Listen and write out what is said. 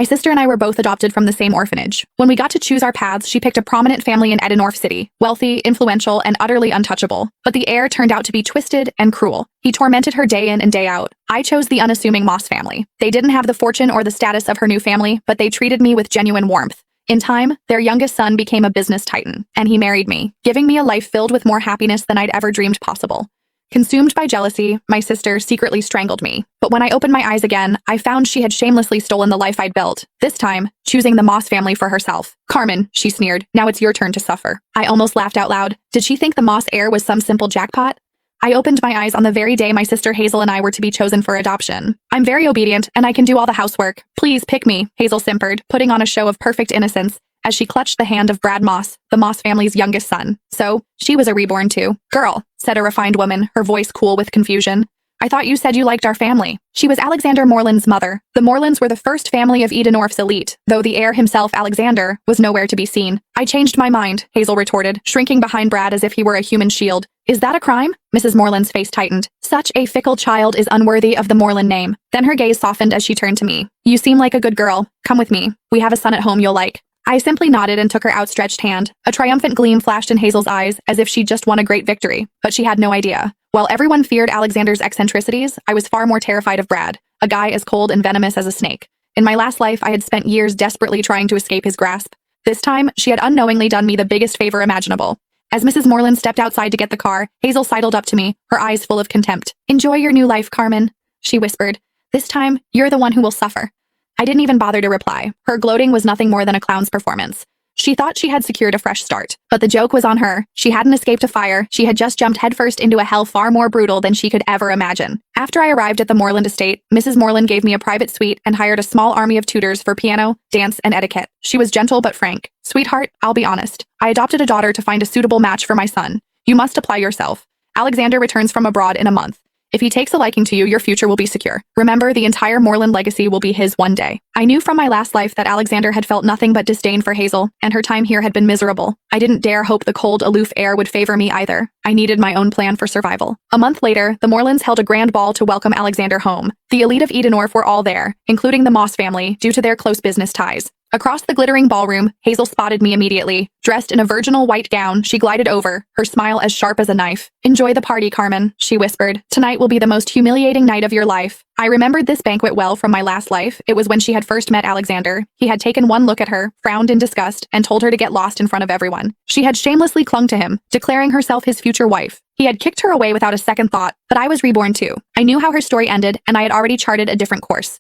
My sister and I were both adopted from the same orphanage. When we got to choose our paths, she picked a prominent family in Edinburgh City, wealthy, influential, and utterly untouchable. But the heir turned out to be twisted and cruel. He tormented her day in and day out. I chose the unassuming Moss family. They didn't have the fortune or the status of her new family, but they treated me with genuine warmth. In time, their youngest son became a business titan, and he married me, giving me a life filled with more happiness than I'd ever dreamed possible. Consumed by jealousy, my sister secretly strangled me. But when I opened my eyes again, I found she had shamelessly stolen the life I'd built, this time, choosing the Moss family for herself. "Carmen," she sneered, "now it's your turn to suffer." I almost laughed out loud. Did she think the Moss heir was some simple jackpot? I opened my eyes on the very day my sister Hazel and I were to be chosen for adoption. "I'm very obedient, and I can do all the housework. Please pick me," Hazel simpered, putting on a show of perfect innocence, as she clutched the hand of Brad Moss, the Moss family's youngest son. So, she was a reborn too. "Girl," said a refined woman, her voice cool with confusion. "I thought you said you liked our family." She was Alexander Moreland's mother. The Morelands were the first family of Edenorf's elite, though the heir himself, Alexander, was nowhere to be seen. "I changed my mind," Hazel retorted, shrinking behind Brad as if he were a human shield. "Is that a crime?" Mrs. Moreland's face tightened. "Such a fickle child is unworthy of the Moreland name." Then her gaze softened as she turned to me. "You seem like a good girl. Come with me. We have a son at home you'll like." I simply nodded and took her outstretched hand. A triumphant gleam flashed in Hazel's eyes, as if she'd just won a great victory. But she had no idea. While everyone feared Alexander's eccentricities, I was far more terrified of Brad, a guy as cold and venomous as a snake. In my last life, I had spent years desperately trying to escape his grasp. This time, she had unknowingly done me the biggest favor imaginable. As Mrs. Moreland stepped outside to get the car, Hazel sidled up to me, her eyes full of contempt. "Enjoy your new life, Carmen," she whispered. "This time, you're the one who will suffer." I didn't even bother to reply. Her gloating was nothing more than a clown's performance. She thought she had secured a fresh start. But the joke was on her. She hadn't escaped a fire. She had just jumped headfirst into a hell far more brutal than she could ever imagine. After I arrived at the Moreland estate, Mrs. Moreland gave me a private suite and hired a small army of tutors for piano, dance, and etiquette. She was gentle but frank. "Sweetheart, I'll be honest. I adopted a daughter to find a suitable match for my son. You must apply yourself. Alexander returns from abroad in a month. If he takes a liking to you, your future will be secure. Remember, the entire Moreland legacy will be his one day." I knew from my last life that Alexander had felt nothing but disdain for Hazel, and her time here had been miserable. I didn't dare hope the cold, aloof heir would favor me either. I needed my own plan for survival. A month later, the Morelands held a grand ball to welcome Alexander home. The elite of Edenorf were all there, including the Moss family, due to their close business ties. Across the glittering ballroom, Hazel spotted me immediately. Dressed in a virginal white gown, she glided over, her smile as sharp as a knife. "Enjoy the party, Carmen," she whispered. "Tonight will be the most humiliating night of your life." I remembered this banquet well from my last life. It was when she had first met Alexander. He had taken one look at her, frowned in disgust, and told her to get lost in front of everyone. She had shamelessly clung to him, declaring herself his future wife. He had kicked her away without a second thought, but I was reborn too. I knew how her story ended, and I had already charted a different course.